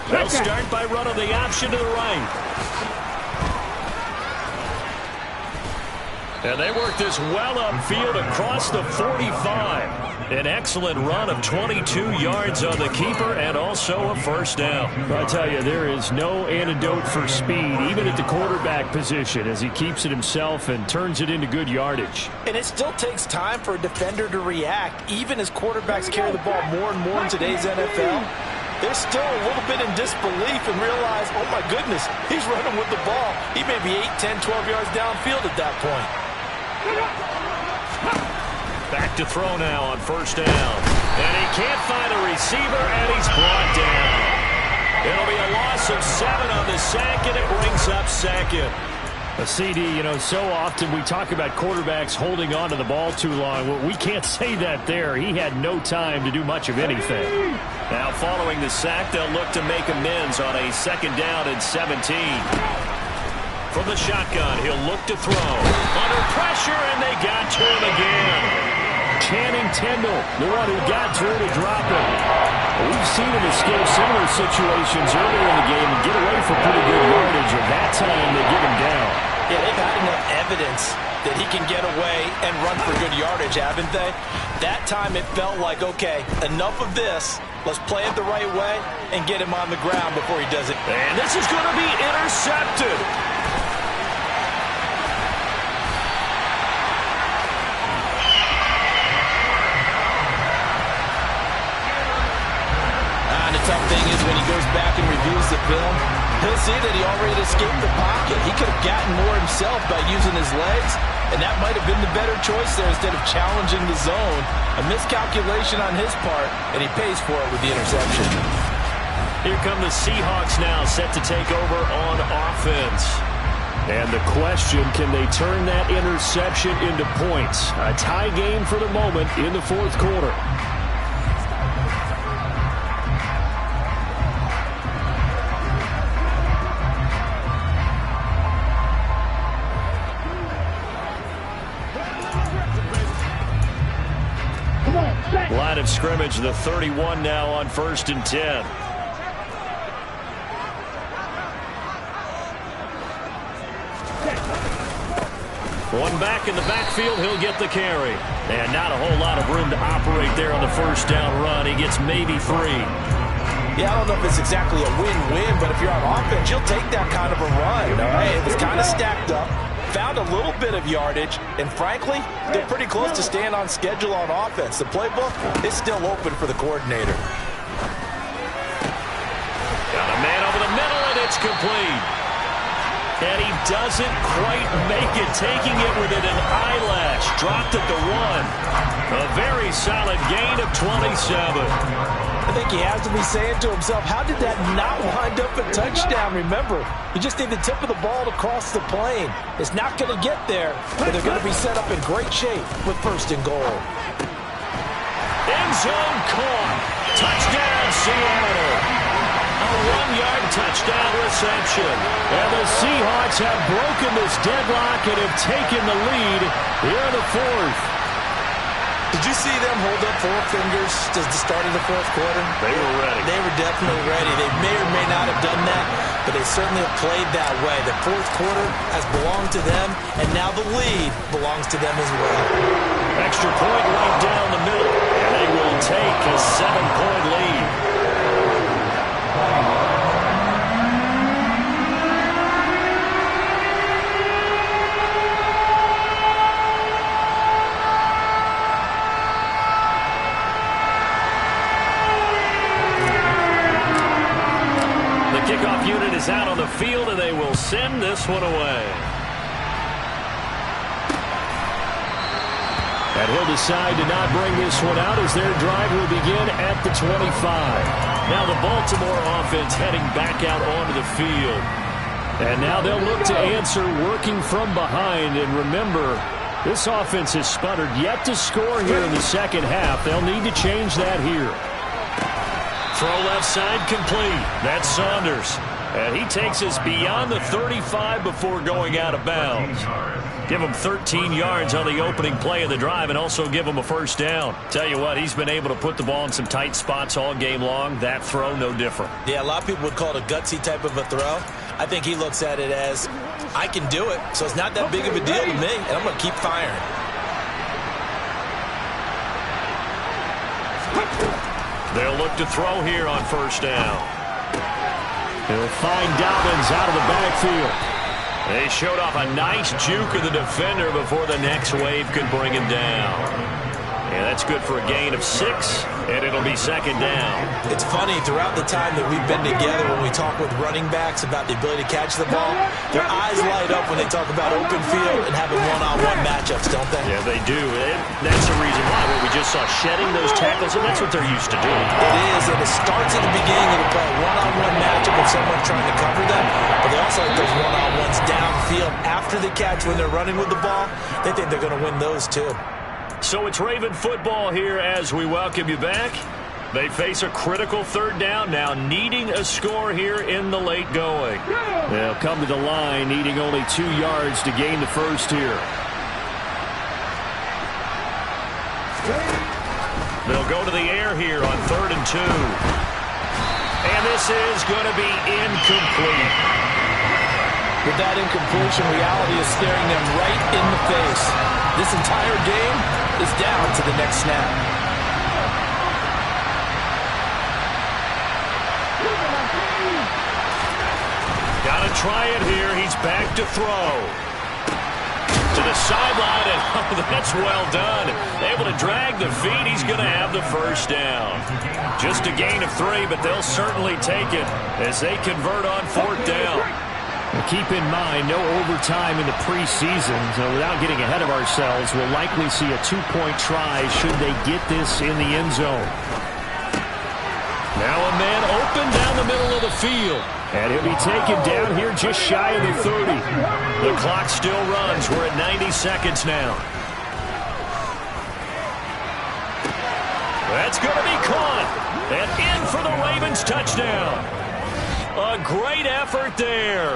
They'll start by running the option to the right. And they work this well upfield across the 45. An excellent run of 22 yards on the keeper and also a first down. I tell you, there is no antidote for speed, even at the quarterback position, as he keeps it himself and turns it into good yardage. And it still takes time for a defender to react, even as quarterbacks carry the ball more and more in today's NFL. They're still a little bit in disbelief and realize, oh my goodness, he's running with the ball. He may be 8, 10, 12 yards downfield at that point. Back to throw now on first down. And he can't find a receiver, and he's brought down. It'll be a loss of 7 on the sack, and it brings up second. A CD, you know, so often we talk about quarterbacks holding on to the ball too long. Well, we can't say that there. He had no time to do much of anything. Now following the sack, they'll look to make amends on a second down and 17. From the shotgun, he'll look to throw. Under pressure, and they got to him again. Channing Tindall, the one who got through to drop it. We've seen him escape similar situations earlier in the game and get away for pretty good yardage, and that time they get him down. Yeah, they've had enough evidence that he can get away and run for good yardage, haven't they? That time it felt like, okay, enough of this. Let's play it the right way and get him on the ground before he does it. And this is going to be intercepted. Tough thing is when he goes back and reviews the film, he'll see that he already escaped the pocket. He could have gotten more himself by using his legs, and that might have been the better choice there instead of challenging the zone. A miscalculation on his part, and he pays for it with the interception. Here come the Seahawks now, set to take over on offense. And the question, can they turn that interception into points? A tie game for the moment in the fourth quarter. Line of scrimmage, the 31 now on 1st and 10. One back in the backfield, he'll get the carry. And not a whole lot of room to operate there on the first down run. He gets maybe 3. Yeah, I don't know if it's exactly a win-win, but if you're on offense, you'll take that kind of a run. All right, it was kind of stacked up. Found a little bit of yardage, and frankly, they're pretty close to staying on schedule on offense. The playbook is still open for the coordinator. Got a man over the middle, and it's complete. And he doesn't quite make it, taking it within an eyelash. Dropped at the 1. A very solid gain of 27. I think he has to be saying to himself, how did that not wind up a touchdown? Remember, you just need the tip of the ball to cross the plane. It's not going to get there, but they're going to be set up in great shape with 1st and goal. End zone caught. Touchdown, Seattle. A 1-yard touchdown reception. And the Seahawks have broken this deadlock and have taken the lead here in the 4th. Did you see them hold up 4 fingers to the start of the 4th quarter? They were ready. They were definitely ready. They may or may not have done that, but they certainly have played that way. The 4th quarter has belonged to them, and now the lead belongs to them as well. Extra point right down the middle, and they will take a 7-point lead. Kickoff unit is out on the field, and they will send this one away. And he'll decide to not bring this one out as their drive will begin at the 25. Now the Baltimore offense heading back out onto the field. And now they'll look to answer working from behind. And remember, this offense has sputtered yet to score here in the second half. They'll need to change that here. Throw left side complete. That's Saunders. And he takes us beyond the 35 before going out of bounds. Give him 13 yards on the opening play of the drive and also give him a first down. Tell you what, he's been able to put the ball in some tight spots all game long. That throw, no different. Yeah, a lot of people would call it a gutsy type of a throw. I think he looks at it as, I can do it, so it's not that big of a deal to me, and I'm going to keep firing. They'll look to throw here on first down. He'll find Dobbins out of the backfield. They showed off a nice juke of the defender before the next wave could bring him down. Yeah, that's good for a gain of 6, and it'll be second down. It's funny, throughout the time that we've been together, when we talk with running backs about the ability to catch the ball, their eyes light up when they talk about open field and having one-on-one matchups, don't they? Yeah, they do. And that's the reason why. When we just saw shedding those tackles, and that's what they're used to doing. It is, and it starts at the beginning of the play. One-on-one matchup of someone trying to cover them, but they also like those one-on-ones downfield after the catch when they're running with the ball. They think they're going to win those too. So it's Raven football here as we welcome you back. They face a critical third down now, needing a score here in the late going. They'll come to the line, needing only 2 yards to gain the first here. They'll go to the air here on 3rd and 2. And this is going to be incomplete. With that incompletion, reality is staring them right in the face. This entire game is down to the next snap. Gotta try it here. He's back to throw. To the sideline, and oh, that's well done. Able to drag the feet. He's going to have the first down. Just a gain of 3, but they'll certainly take it as they convert on 4th down. Keep in mind, no overtime in the preseason. So without getting ahead of ourselves, we'll likely see a 2-point try should they get this in the end zone. Now a man open down the middle of the field. And he'll be taken down here just shy of the 30. The clock still runs. We're at 90 seconds now. That's going to be caught. And in for the Ravens touchdown. A great effort there.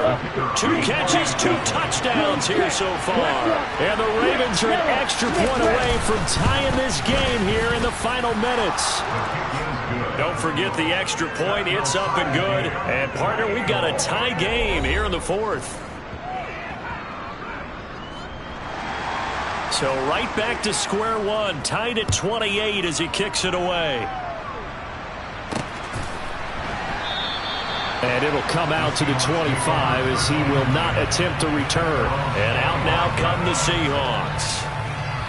2 catches, 2 touchdowns here so far. And the Ravens are an extra point away from tying this game here in the final minutes. Don't forget the extra point. It's up and good. And, partner, we've got a tie game here in the 4th. So right back to square one. Tied at 28 as he kicks it away. And it'll come out to the 25 as he will not attempt to return. And out now come the Seahawks.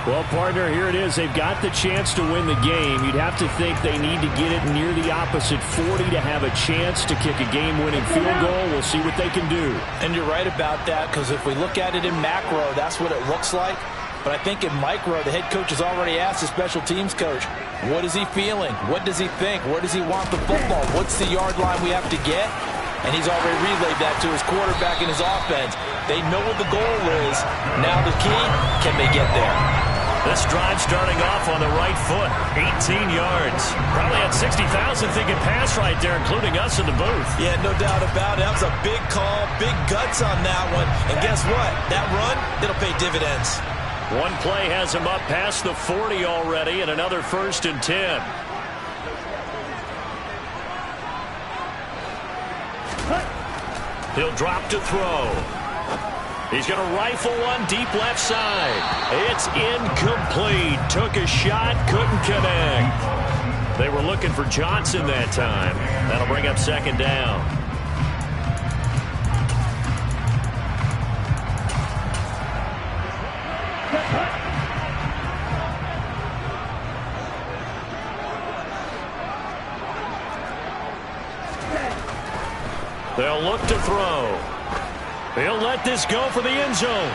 Well, partner, here it is. They've got the chance to win the game. You'd have to think they need to get it near the opposite 40 to have a chance to kick a game-winning field goal. We'll see what they can do. And you're right about that, because if we look at it in macro, that's what it looks like. But I think in micro, the head coach has already asked the special teams coach, what is he feeling? What does he think? Where does he want the football? What's the yard line we have to get? And he's already relayed that to his quarterback and his offense. They know what the goal is. Now the key, can they get there? This drive starting off on the right foot, 18 yards. Probably had 60,000 thinking pass right there, including us in the booth. Yeah, no doubt about it. That was a big call, big guts on that one. And guess what? That run, it'll pay dividends. One play has him up past the 40 already, and another 1st and 10. He'll drop to throw. He's going to rifle one deep left side. It's incomplete. Took a shot, couldn't connect. They were looking for Johnson that time. That'll bring up 2nd down. They'll look to throw. He'll let this go for the end zone.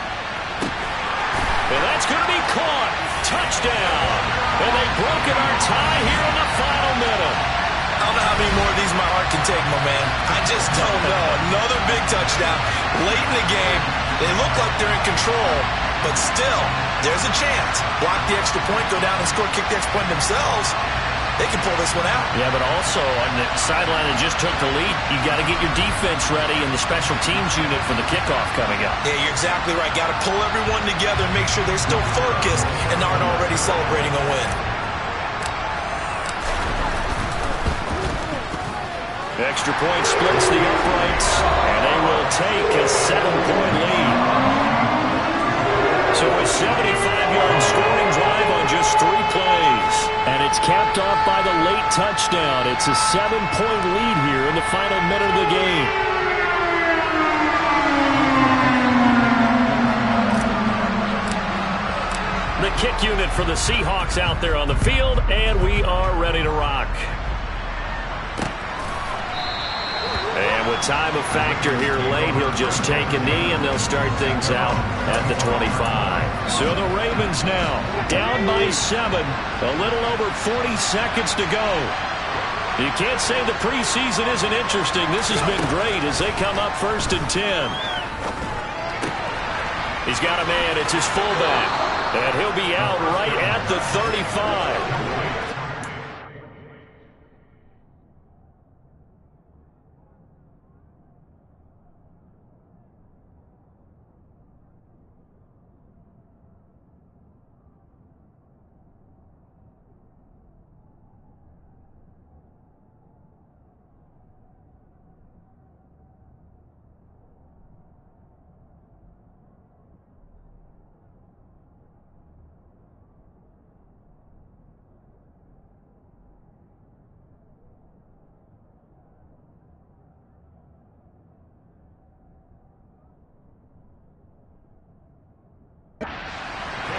And that's going to be caught. Touchdown. And they've broken our tie here in the final minute. I don't know how many more of these my heart can take, my man. I just don't know. Another big touchdown. Late in the game, they look like they're in control, but still, there's a chance. Block the extra point, go down and score, kick the extra point themselves. they can pull this one out. Yeah, but also on the sideline that just took the lead, you got to get your defense ready and the special teams unit for the kickoff coming up. Yeah, you're exactly right. Got to pull everyone together and make sure they're still focused and aren't already celebrating a win. Extra point splits the uprights, and they will take a 7-point lead. So a 75-yard scoring drive on just 3 plays. And it's capped off by the late touchdown. It's a 7-point lead here in the final minute of the game. The kick unit for the Seahawks out there on the field, and we are ready to rock. And with time of factor here late, he'll just take a knee, and they'll start things out at the 25. So the Ravens now down by 7, a little over 40 seconds to go. You can't say the preseason isn't interesting. This has been great as they come up 1st and 10. He's got a man. It's his fullback. And he'll be out right at the 35.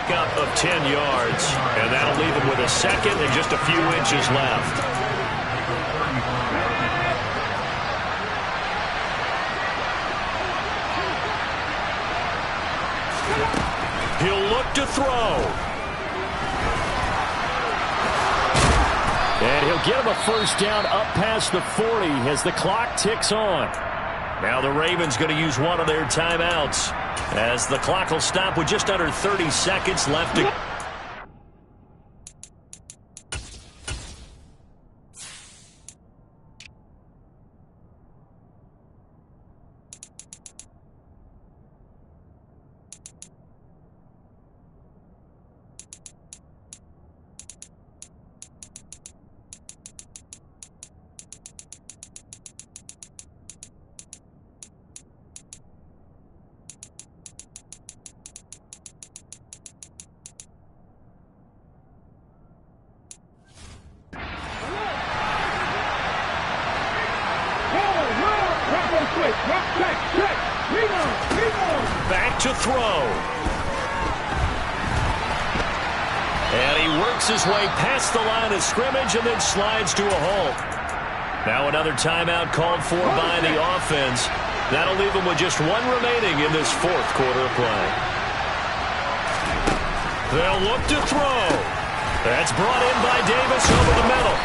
Up of 10 yards, and that'll leave him with a 2nd and just a few inches left. He'll look to throw. And he'll get him a 1st down up past the 40 as the clock ticks on. Now the Ravens going to use one of their timeouts as the clock will stop with just under 30 seconds left to go. Back to throw. And he works his way past the line of scrimmage and then slides to a halt. Now another timeout called for by the offense. That'll leave him with just 1 remaining in this 4th quarter of play. They'll look to throw. That's brought in by Davis over the middle.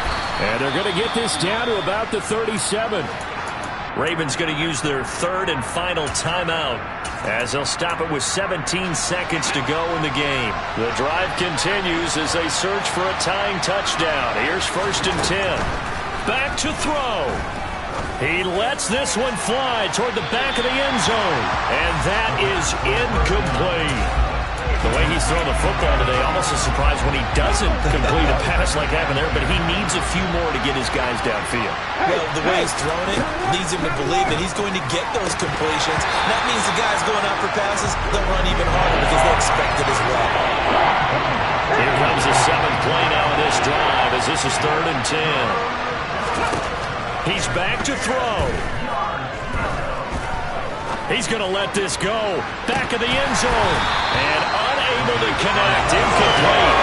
And they're going to get this down to about the 37. Ravens going to use their 3rd and final timeout as they'll stop it with 17 seconds to go in the game. The drive continues as they search for a tying touchdown. Here's 1st and 10. Back to throw. He lets this one fly toward the back of the end zone. And that is incomplete. The way he's throwing the football today, almost a surprise when he doesn't complete a pass like happened there, but he needs a few more to get his guys downfield. Well, the way he's throwing it leads him to believe that he's going to get those completions. That means the guys going out for passes, they'll run even harder because they expect it as well. Here comes the 7th play now in this drive as this is 3rd and 10. He's back to throw. He's going to let this go. Back of the end zone. And unable to connect. Incomplete.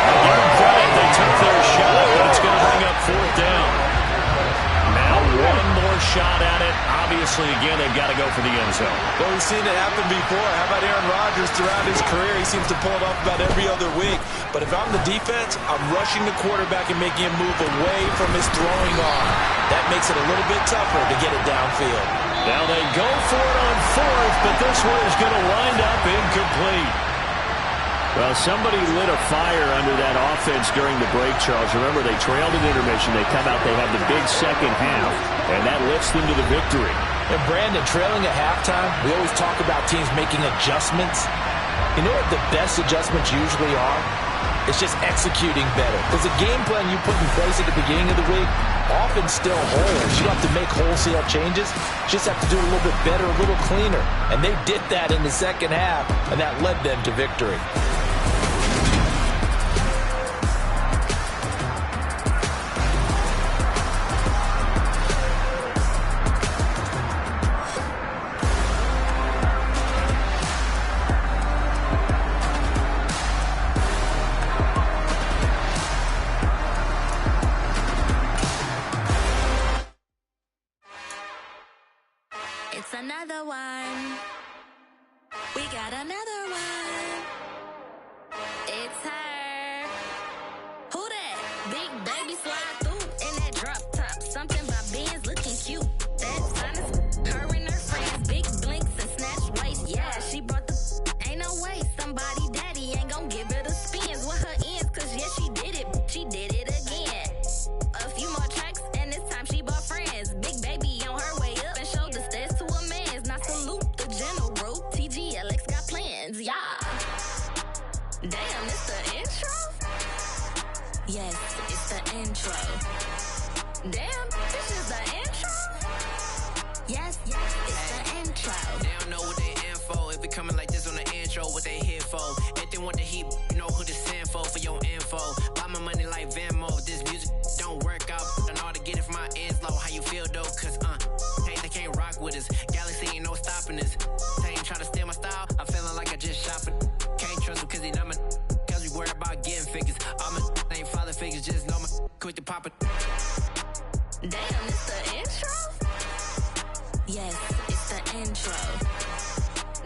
I'll give them credit. They took their shot, but it's going to bring up 4th down. Now 1 more shot at it. Obviously, again, they've got to go for the end zone. Well, we've seen it happen before. How about Aaron Rodgers throughout his career? He seems to pull it off about every other week. But if I'm the defense, I'm rushing the quarterback and making him move away from his throwing arm. That makes it a little bit tougher to get it downfield. Now they go for it on 4th, but this one is going to wind up incomplete. Well, somebody lit a fire under that offense during the break, Charles. Remember, they trailed in intermission. They come out, they have the big second half, and that lifts them to the victory. And Brandon, trailing at halftime, we always talk about teams making adjustments. You know what the best adjustments usually are? It's just executing better. Because the game plan you put in place at the beginning of the week often still holds. You don't have to make wholesale changes. You just have to do it a little bit better, a little cleaner. And they did that in the second half, and that led them to victory. It's another one. We got another one. It's her. Who that? Big baby slide through in that drop top. Something about Benz looking cute. That's honest. Her and her friends, big blinks and snatch waist. Yeah, she brought the. Ain't no way somebody daddy ain't gon' give her the spins with her ends. Cause yeah, she did it. She did it again. A few more tracks and this time she bought friends. Big baby on her way up and showed the stairs to a man's. Now salute the general. TGLX got plans, yeah. Damn, it's the intro? Yes, it's the intro. Damn, this is the intro? Yes, it's the intro. They don't know what they in for. If it coming like this on the intro, what they here for? If they want the heat, you know who to send for your info. Buy my money like Venmo. This music don't work out. I know how to get it from my ends low. How you feel though? Cause hey, they can't rock with us. Galaxy ain't no stopping us. They ain't try to steal my style. I'm feeling like I just shopping. Can't trust them cause they numb it. Cause we worried about getting figures. All my ain't father figures. Just know my quick to pop it. Damn, it's the intro? Yes, it's the intro.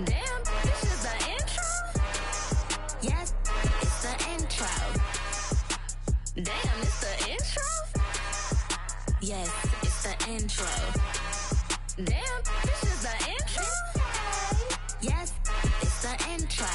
Damn, this is the intro? Yes, it's the intro. Damn, it's the intro? Yes, it's the intro. Damn, this is the intro? Yes, it's the intro.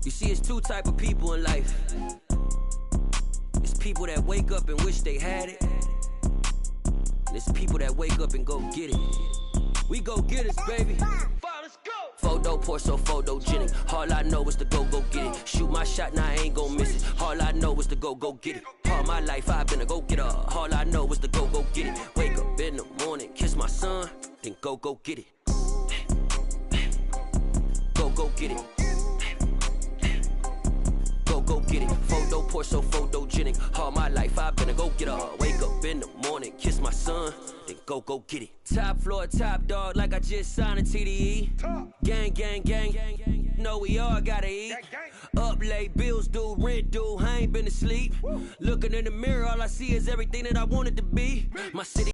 You see, it's two type of people in life. It's people that wake up and wish they had it. And it's people that wake up and go get it. We go get it, baby. Photo poor, so photogenic. All I know is to go get it. Shoot my shot, now I ain't gon' miss it. All I know is to go get it. All my life I've been a go-getter. All I know is to go get it. Wake up in the morning, kiss my son, then go get it. Go get it. Go get it. Photo poor, so photogenic. All my life I've been a go-getter. Wake up in the morning, kiss my son, then go get it. Top floor, top dog, like I just signed a TDE. Gang. Know we all gotta eat. Up late, bills due, rent due. I ain't been asleep. Looking in the mirror, all I see is everything that I wanted to be. My city.